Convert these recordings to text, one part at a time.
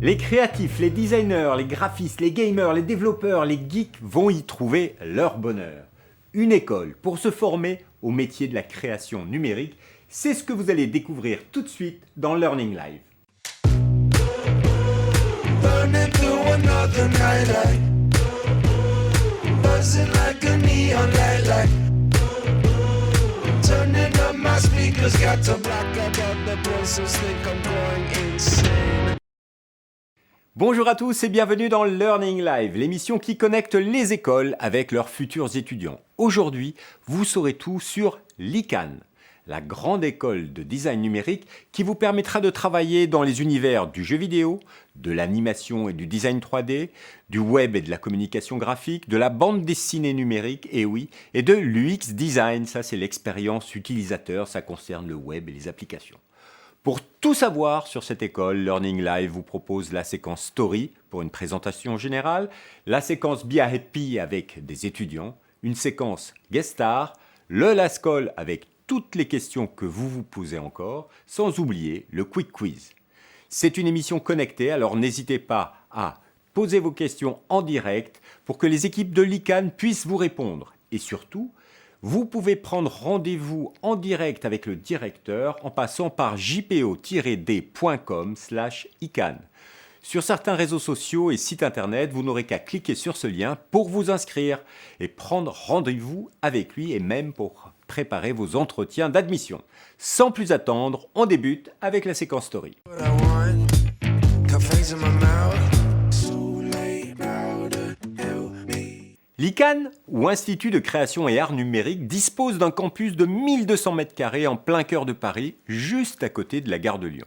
Les créatifs, les designers, les graphistes, les gamers, les développeurs, les geeks vont y trouver leur bonheur. Une école pour se former au métier de la création numérique, c'est ce que vous allez découvrir tout de suite dans Learning Live. Bonjour à tous et bienvenue dans Learning Live, l'émission qui connecte les écoles avec leurs futurs étudiants. Aujourd'hui, vous saurez tout sur l'ICAN, la grande école de design numérique qui vous permettra de travailler dans les univers du jeu vidéo, de l'animation et du design 3D, du web et de la communication graphique, de la bande dessinée numérique, et oui, et de l'UX design, ça c'est l'expérience utilisateur, ça concerne le web et les applications. Pour tout savoir sur cette école, Learning Live vous propose la séquence Story pour une présentation générale, la séquence Be Happy avec des étudiants, une séquence Guest Star, le Last Call avec toutes les questions que vous vous posez encore, sans oublier le Quick Quiz. C'est une émission connectée, alors n'hésitez pas à poser vos questions en direct pour que les équipes de l'ICAN puissent vous répondre. Et surtout, vous pouvez prendre rendez-vous en direct avec le directeur en passant par jpo-d.com/ican. Sur certains réseaux sociaux et sites internet, vous n'aurez qu'à cliquer sur ce lien pour vous inscrire et prendre rendez-vous avec lui et même pour préparer vos entretiens d'admission. Sans plus attendre, on débute avec la séquence Story. L'ICAN, ou Institut de création et art numérique, dispose d'un campus de 1200 m² en plein cœur de Paris, juste à côté de la gare de Lyon.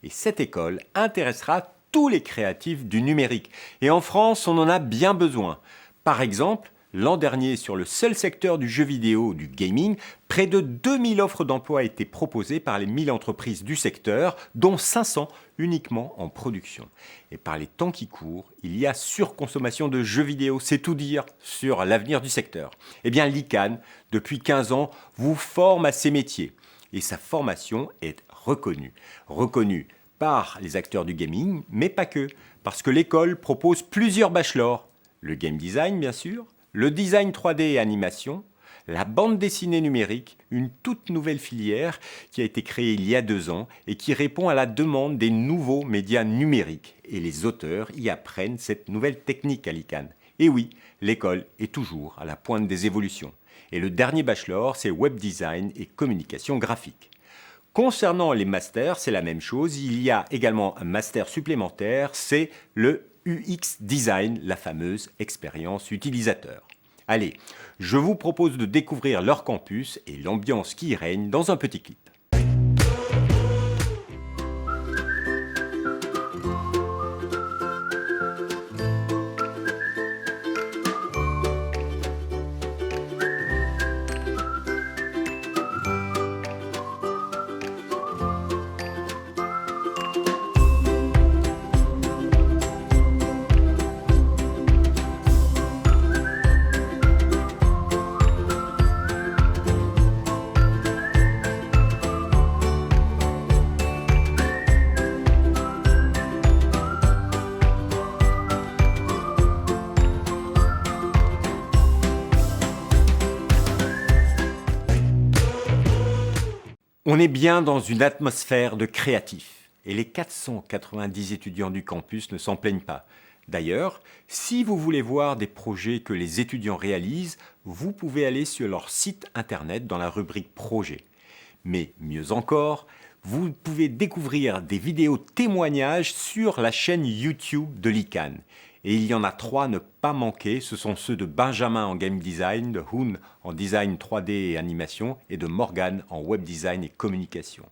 Et cette école intéressera tous les créatifs du numérique. Et en France, on en a bien besoin. Par exemple, l'an dernier, sur le seul secteur du jeu vidéo, du gaming, près de 2000 offres d'emploi étaient proposées par les 1000 entreprises du secteur, dont 500 uniquement en production. Et par les temps qui courent, il y a surconsommation de jeux vidéo, c'est tout dire sur l'avenir du secteur. Eh bien, l'ICAN, depuis 15 ans, vous forme à ces métiers. Et sa formation est reconnue. Reconnue par les acteurs du gaming, mais pas que, parce que l'école propose plusieurs bachelors. Le game design, bien sûr, le design 3D et animation, la bande dessinée numérique, une toute nouvelle filière qui a été créée il y a 2 ans et qui répond à la demande des nouveaux médias numériques. Et les auteurs y apprennent cette nouvelle technique à l'ICAN. Et oui, l'école est toujours à la pointe des évolutions. Et le dernier bachelor, c'est web design et communication graphique. Concernant les masters, c'est la même chose. Il y a également un master supplémentaire, c'est le UX Design, la fameuse expérience utilisateur. Allez, je vous propose de découvrir leur campus et l'ambiance qui y règne dans un petit clip. On est bien dans une atmosphère de créatifs et les 490 étudiants du campus ne s'en plaignent pas. D'ailleurs, si vous voulez voir des projets que les étudiants réalisent, vous pouvez aller sur leur site internet dans la rubrique Projets. Mais mieux encore, vous pouvez découvrir des vidéos témoignages sur la chaîne YouTube de l'ICAN. Et il y en a 3 à ne pas manquer, ce sont ceux de Benjamin en game design, de Hoon en design 3D et animation et de Morgan en web design et communication.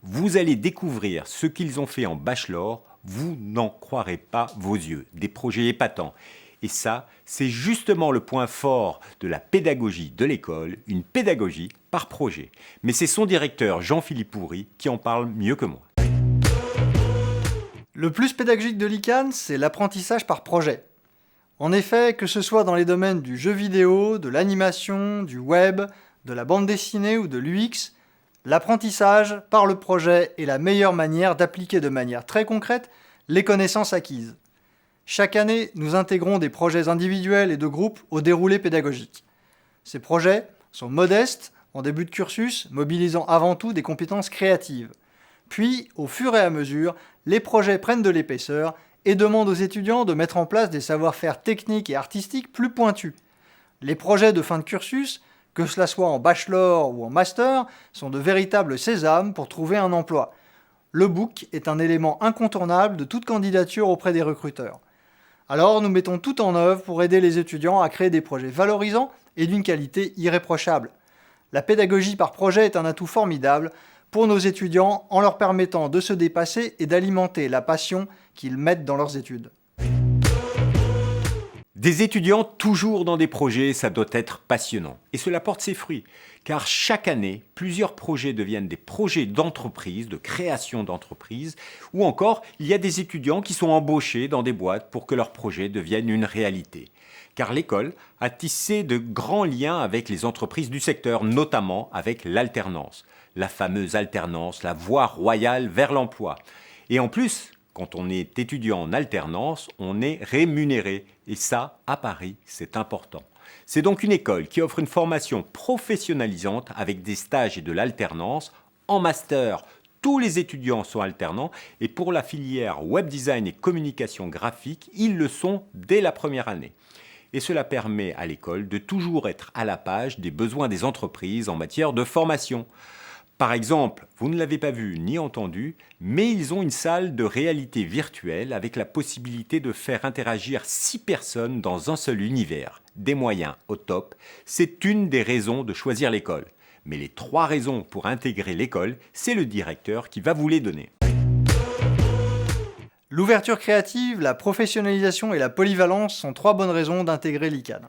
Vous allez découvrir ce qu'ils ont fait en bachelor, vous n'en croirez pas vos yeux, des projets épatants. Et ça, c'est justement le point fort de la pédagogie de l'école, une pédagogie par projet. Mais c'est son directeur Jean-Philippe Houry qui en parle mieux que moi. Le plus pédagogique de l'ICAN, c'est l'apprentissage par projet. En effet, que ce soit dans les domaines du jeu vidéo, de l'animation, du web, de la bande dessinée ou de l'UX, l'apprentissage par le projet est la meilleure manière d'appliquer de manière très concrète les connaissances acquises. Chaque année, nous intégrons des projets individuels et de groupe au déroulé pédagogique. Ces projets sont modestes en début de cursus, mobilisant avant tout des compétences créatives. Puis, au fur et à mesure, les projets prennent de l'épaisseur et demandent aux étudiants de mettre en place des savoir-faire techniques et artistiques plus pointus. Les projets de fin de cursus, que cela soit en bachelor ou en master, sont de véritables sésames pour trouver un emploi. Le book est un élément incontournable de toute candidature auprès des recruteurs. Alors nous mettons tout en œuvre pour aider les étudiants à créer des projets valorisants et d'une qualité irréprochable. La pédagogie par projet est un atout formidable pour nos étudiants en leur permettant de se dépasser et d'alimenter la passion qu'ils mettent dans leurs études. Des étudiants toujours dans des projets, ça doit être passionnant. Et cela porte ses fruits, car chaque année, plusieurs projets deviennent des projets d'entreprise, de création d'entreprise, ou encore, il y a des étudiants qui sont embauchés dans des boîtes pour que leurs projets deviennent une réalité. Car l'école a tissé de grands liens avec les entreprises du secteur, notamment avec l'alternance. La fameuse alternance, la voie royale vers l'emploi. Et en plus, quand on est étudiant en alternance, on est rémunéré. Et ça, à Paris, c'est important. C'est donc une école qui offre une formation professionnalisante avec des stages et de l'alternance. En master, tous les étudiants sont alternants. Et pour la filière web design et communication graphique, ils le sont dès la première année. Et cela permet à l'école de toujours être à la page des besoins des entreprises en matière de formation. Par exemple, vous ne l'avez pas vu ni entendu, mais ils ont une salle de réalité virtuelle avec la possibilité de faire interagir 6 personnes dans un seul univers. Des moyens au top, c'est une des raisons de choisir l'école. Mais les 3 raisons pour intégrer l'école, c'est le directeur qui va vous les donner. L'ouverture créative, la professionnalisation et la polyvalence sont 3 bonnes raisons d'intégrer l'ICAN.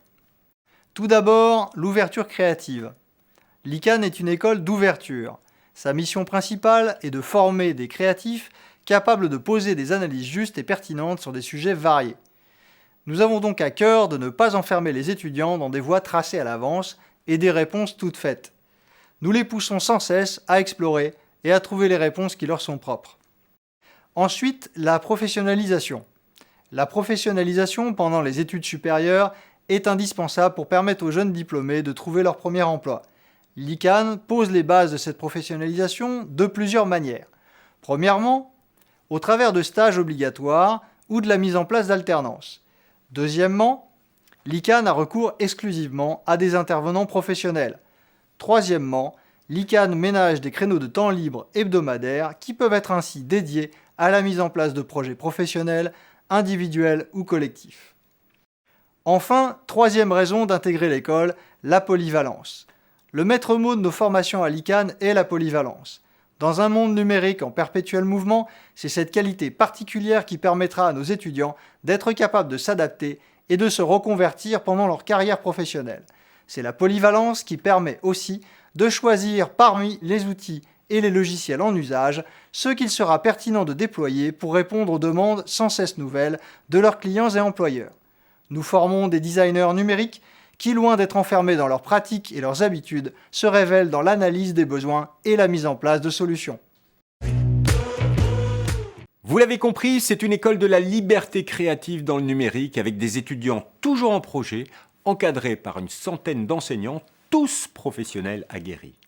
Tout d'abord, l'ouverture créative. L'ICAN est une école d'ouverture. Sa mission principale est de former des créatifs capables de poser des analyses justes et pertinentes sur des sujets variés. Nous avons donc à cœur de ne pas enfermer les étudiants dans des voies tracées à l'avance et des réponses toutes faites. Nous les poussons sans cesse à explorer et à trouver les réponses qui leur sont propres. Ensuite, la professionnalisation. La professionnalisation pendant les études supérieures est indispensable pour permettre aux jeunes diplômés de trouver leur premier emploi. L'ICAN pose les bases de cette professionnalisation de plusieurs manières. Premièrement, au travers de stages obligatoires ou de la mise en place d'alternances. Deuxièmement, l'ICAN a recours exclusivement à des intervenants professionnels. Troisièmement, l'ICAN ménage des créneaux de temps libre hebdomadaires qui peuvent être ainsi dédiés à la mise en place de projets professionnels, individuels ou collectifs. Enfin, troisième raison d'intégrer l'école, la polyvalence. Le maître mot de nos formations à l'ICAN est la polyvalence. Dans un monde numérique en perpétuel mouvement, c'est cette qualité particulière qui permettra à nos étudiants d'être capables de s'adapter et de se reconvertir pendant leur carrière professionnelle. C'est la polyvalence qui permet aussi de choisir parmi les outils et les logiciels en usage ceux qu'il sera pertinent de déployer pour répondre aux demandes sans cesse nouvelles de leurs clients et employeurs. Nous formons des designers numériques qui, loin d'être enfermés dans leurs pratiques et leurs habitudes, se révèlent dans l'analyse des besoins et la mise en place de solutions. Vous l'avez compris, c'est une école de la liberté créative dans le numérique avec des étudiants toujours en projet, encadrés par une centaine d'enseignants, tous professionnels aguerris.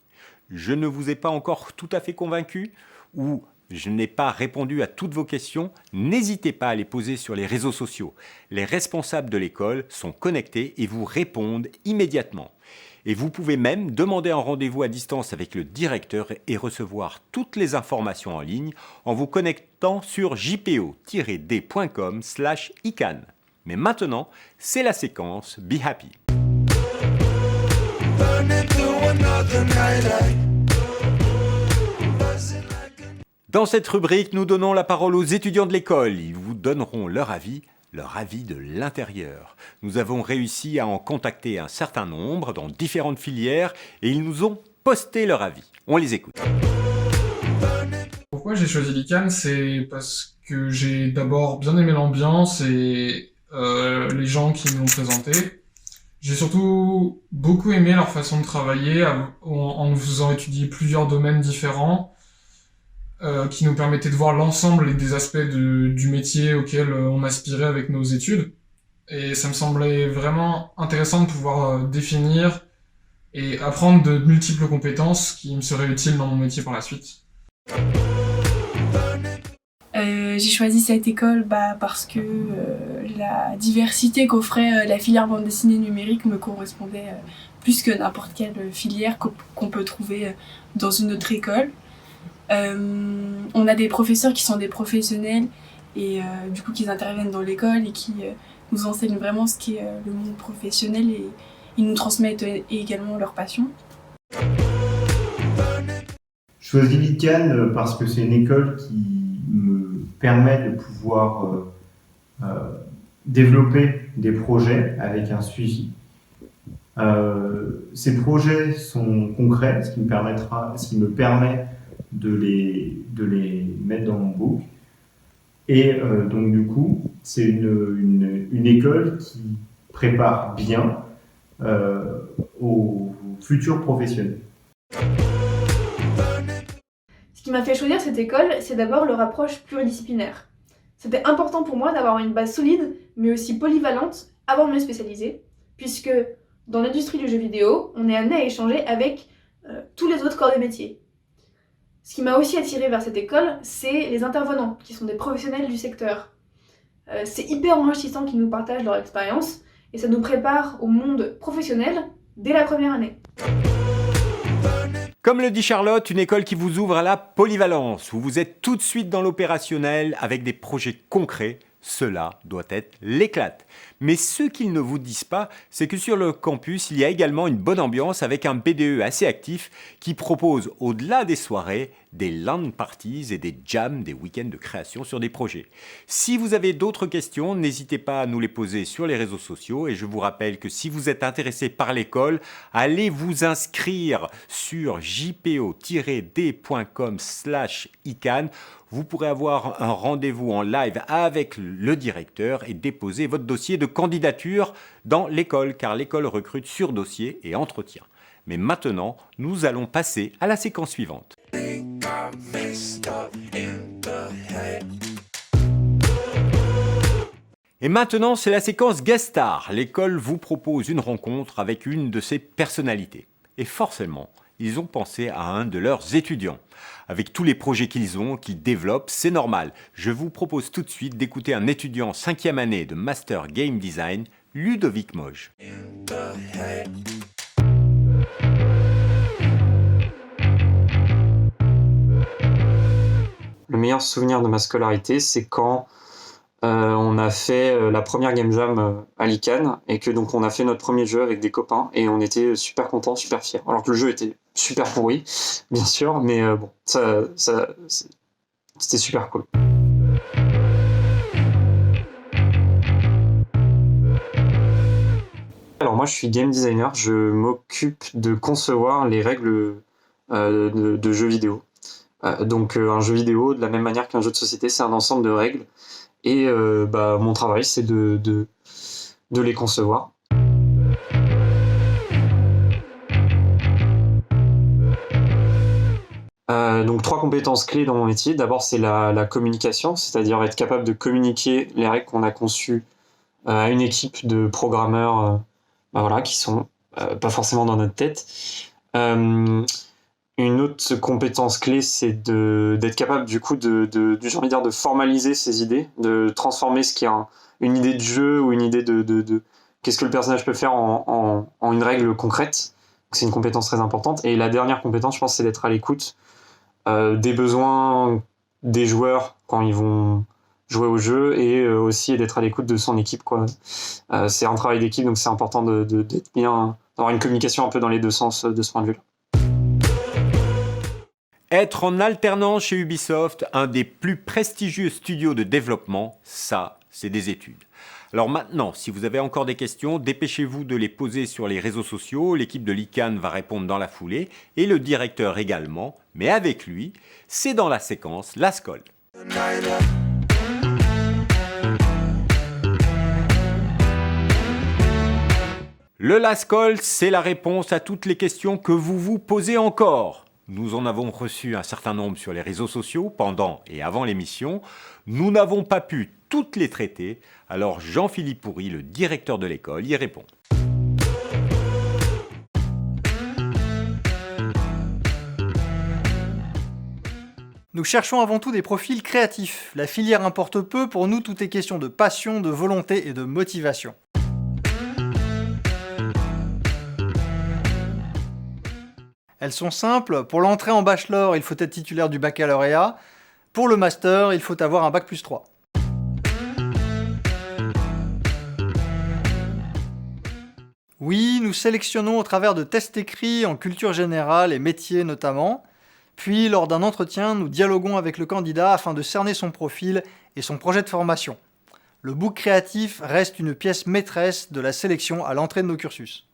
Je ne vous ai pas encore tout à fait convaincu ou je n'ai pas répondu à toutes vos questions, n'hésitez pas à les poser sur les réseaux sociaux. Les responsables de l'école sont connectés et vous répondent immédiatement. Et vous pouvez même demander un rendez-vous à distance avec le directeur et recevoir toutes les informations en ligne en vous connectant sur jpo-d.com/ican. Mais maintenant, c'est la séquence Be Happy. Dans cette rubrique, nous donnons la parole aux étudiants de l'école. Ils vous donneront leur avis de l'intérieur. Nous avons réussi à en contacter un certain nombre dans différentes filières et ils nous ont posté leur avis. On les écoute. Pourquoi j'ai choisi l'ICAN? C'est parce que j'ai d'abord bien aimé l'ambiance et les gens qui m'ont présenté. J'ai surtout beaucoup aimé leur façon de travailler en nous faisant étudier plusieurs domaines différents. qui nous permettait de voir l'ensemble des aspects du métier auquel on aspirait avec nos études. Et ça me semblait vraiment intéressant de pouvoir définir et apprendre de multiples compétences qui me seraient utiles dans mon métier par la suite. J'ai choisi cette école parce que la diversité qu'offrait la filière bande dessinée numérique me correspondait plus que n'importe quelle filière qu'on peut trouver dans une autre école. On a des professeurs qui sont des professionnels et du coup qui interviennent dans l'école et qui nous enseignent vraiment ce qu'est le monde professionnel et ils nous transmettent également leur passion. Je choisis l'ICANN parce que c'est une école qui me permet de pouvoir développer des projets avec un suivi. Ces projets sont concrets, ce qui me permet de les mettre dans mon book. Et donc du coup, c'est une école qui prépare bien aux futurs professionnels. Ce qui m'a fait choisir cette école, c'est d'abord leur approche pluridisciplinaire. C'était important pour moi d'avoir une base solide, mais aussi polyvalente, avant de me spécialiser, puisque dans l'industrie du jeu vidéo, on est amené à échanger avec tous les autres corps de métier. Ce qui m'a aussi attiré vers cette école, c'est les intervenants, qui sont des professionnels du secteur. C'est hyper enrichissant qu'ils nous partagent leur expérience, et ça nous prépare au monde professionnel dès la première année. Comme le dit Charlotte, une école qui vous ouvre à la polyvalence, où vous êtes tout de suite dans l'opérationnel avec des projets concrets. Cela doit être l'éclate. Mais ce qu'ils ne vous disent pas, c'est que sur le campus, il y a également une bonne ambiance avec un BDE assez actif qui propose, au-delà des soirées, des LAN parties et des jams, des week-ends de création sur des projets. Si vous avez d'autres questions, n'hésitez pas à nous les poser sur les réseaux sociaux et je vous rappelle que si vous êtes intéressé par l'école, allez vous inscrire sur jpo-d.com/ICANN. Vous pourrez avoir un rendez-vous en live avec le directeur et déposer votre dossier de candidature dans l'école, car l'école recrute sur dossier et entretien. Mais maintenant, nous allons passer à la séquence suivante. Et maintenant, c'est la séquence Guest Star. L'école vous propose une rencontre avec une de ses personnalités. Et forcément, ils ont pensé à un de leurs étudiants. Avec tous les projets qu'ils développent, c'est normal. Je vous propose tout de suite d'écouter un étudiant 5e année de Master Game Design, Ludovic Moge. Le meilleur souvenir de ma scolarité, c'est quand on a fait la première Game Jam à l'ICANN et que donc on a fait notre premier jeu avec des copains et on était super contents, super fiers. Alors que le jeu était super pourri, bien sûr, mais bon, c'était super cool. Alors moi je suis game designer, je m'occupe de concevoir les règles de jeux vidéo. Donc un jeu vidéo, de la même manière qu'un jeu de société, c'est un ensemble de règles. Et mon travail, c'est de les concevoir. Donc 3 compétences clés dans mon métier. D'abord, c'est la communication, c'est-à-dire être capable de communiquer les règles qu'on a conçues à une équipe de programmeurs qui sont pas forcément dans notre tête. Une autre compétence clé, c'est d'être capable j'ai envie de dire, de formaliser ses idées, de transformer ce qui est une idée de jeu ou une idée de qu'est-ce que le personnage peut faire en une règle concrète. C'est une compétence très importante. Et la dernière compétence, je pense, c'est d'être à l'écoute des besoins des joueurs quand ils vont jouer au jeu et aussi d'être à l'écoute de son équipe, quoi. C'est un travail d'équipe, donc c'est important d'être bien, d'avoir une communication un peu dans les deux sens de ce point de vue-là. Être en alternance chez Ubisoft, un des plus prestigieux studios de développement, ça, c'est des études. Alors maintenant, si vous avez encore des questions, dépêchez-vous de les poser sur les réseaux sociaux. L'équipe de l'ICANN va répondre dans la foulée et le directeur également. Mais avec lui, c'est dans la séquence Last Call. Le Last Call, c'est la réponse à toutes les questions que vous vous posez encore. Nous en avons reçu un certain nombre sur les réseaux sociaux pendant et avant l'émission. Nous n'avons pas pu toutes les traiter, alors Jean-Philippe Pourry, le directeur de l'école, y répond. Nous cherchons avant tout des profils créatifs. La filière importe peu, pour nous tout est question de passion, de volonté et de motivation. Elles sont simples, pour l'entrée en bachelor, il faut être titulaire du baccalauréat. Pour le master, il faut avoir un bac+3. Oui, nous sélectionnons au travers de tests écrits en culture générale et métiers notamment. Puis, lors d'un entretien, nous dialoguons avec le candidat afin de cerner son profil et son projet de formation. Le book créatif reste une pièce maîtresse de la sélection à l'entrée de nos cursus.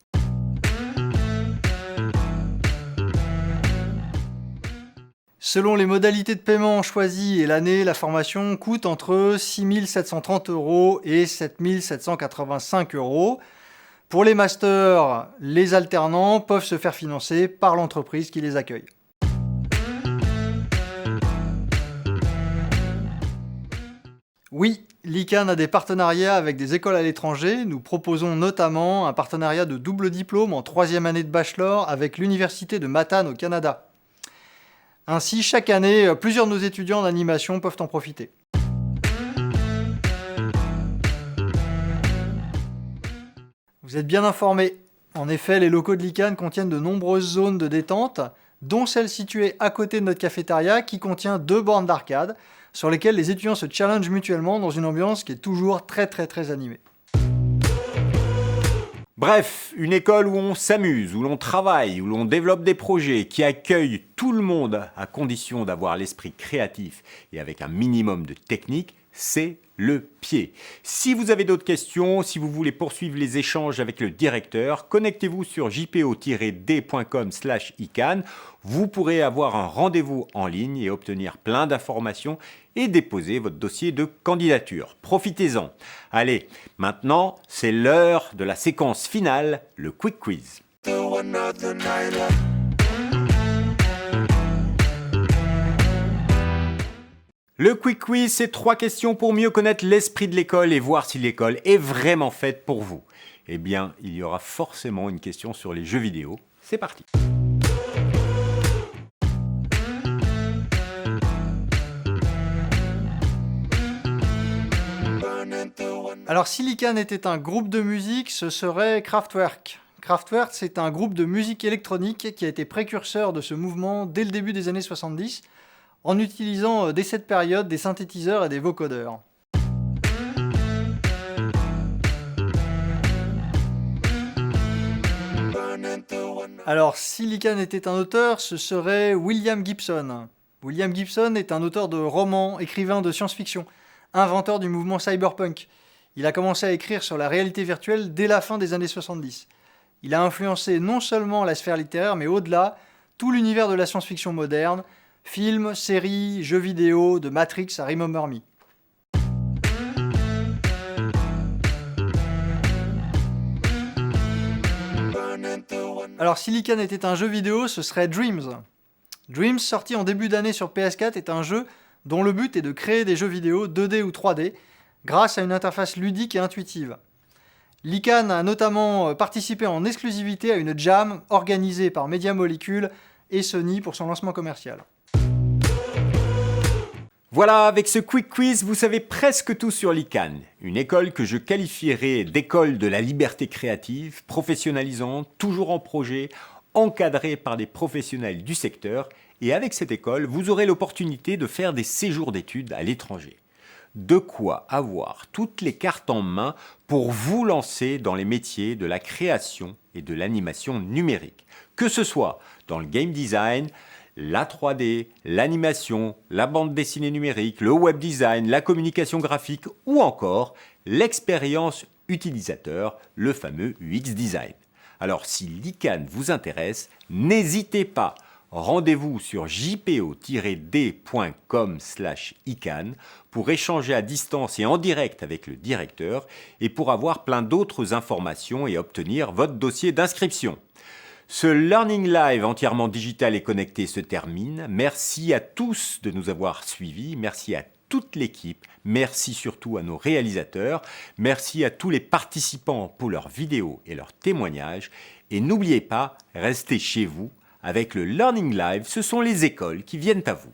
Selon les modalités de paiement choisies et l'année, la formation coûte entre 6 730 € et 7 785 €. Pour les masters, les alternants peuvent se faire financer par l'entreprise qui les accueille. Oui, l'ICAN a des partenariats avec des écoles à l'étranger. Nous proposons notamment un partenariat de double diplôme en 3e année de bachelor avec l'université de Matane au Canada. Ainsi, chaque année, plusieurs de nos étudiants d'animation peuvent en profiter. Vous êtes bien informés. En effet, les locaux de l'ICAN contiennent de nombreuses zones de détente, dont celle située à côté de notre cafétéria qui contient 2 bornes d'arcade, sur lesquelles les étudiants se challengent mutuellement dans une ambiance qui est toujours très animée. Bref, une école où on s'amuse, où l'on travaille, où l'on développe des projets, qui accueille tout le monde à condition d'avoir l'esprit créatif et avec un minimum de technique, c'est le pied. Si vous avez d'autres questions, si vous voulez poursuivre les échanges avec le directeur, connectez-vous sur jpo-d.com/ican. Vous pourrez avoir un rendez-vous en ligne et obtenir plein d'informations et déposer votre dossier de candidature. Profitez-en. Allez, maintenant, c'est l'heure de la séquence finale, le Quick Quiz. Le Quick Quiz, c'est 3 questions pour mieux connaître l'esprit de l'école et voir si l'école est vraiment faite pour vous. Eh bien, il y aura forcément une question sur les jeux vidéo. C'est parti. Alors, si l'ICAN était un groupe de musique, ce serait Kraftwerk. Kraftwerk, c'est un groupe de musique électronique qui a été précurseur de ce mouvement dès le début des années 70, en utilisant dès cette période des synthétiseurs et des vocodeurs. Alors, si l'ICAN était un auteur, ce serait William Gibson. William Gibson est un auteur de romans, écrivain de science-fiction, inventeur du mouvement cyberpunk. Il a commencé à écrire sur la réalité virtuelle dès la fin des années 70. Il a influencé non seulement la sphère littéraire, mais au-delà, tout l'univers de la science-fiction moderne, films, séries, jeux vidéo, de Matrix à Remember Me. Alors, si l'ICAN était un jeu vidéo, ce serait Dreams. Dreams, sorti en début d'année sur PS4, est un jeu dont le but est de créer des jeux vidéo 2D ou 3D grâce à une interface ludique et intuitive. l'ICAN a notamment participé en exclusivité à une jam organisée par Media Molecule et Sony pour son lancement commercial. Voilà, avec ce Quick Quiz, vous savez presque tout sur l'ICAN, une école que je qualifierais d'école de la liberté créative, professionnalisante, toujours en projet, encadrée par des professionnels du secteur, et avec cette école, vous aurez l'opportunité de faire des séjours d'études à l'étranger. De quoi avoir toutes les cartes en main pour vous lancer dans les métiers de la création et de l'animation numérique, que ce soit dans le game design, la 3D, l'animation, la bande dessinée numérique, le web design, la communication graphique ou encore l'expérience utilisateur, le fameux UX design. Alors si l'ICAN vous intéresse, n'hésitez pas, rendez-vous sur jpo-d.com/ican pour échanger à distance et en direct avec le directeur et pour avoir plein d'autres informations et obtenir votre dossier d'inscription. Ce Learning Live entièrement digital et connecté se termine. Merci à tous de nous avoir suivis. Merci à toute l'équipe. Merci surtout à nos réalisateurs. Merci à tous les participants pour leurs vidéos et leurs témoignages. Et n'oubliez pas, restez chez vous. Avec le Learning Live, ce sont les écoles qui viennent à vous.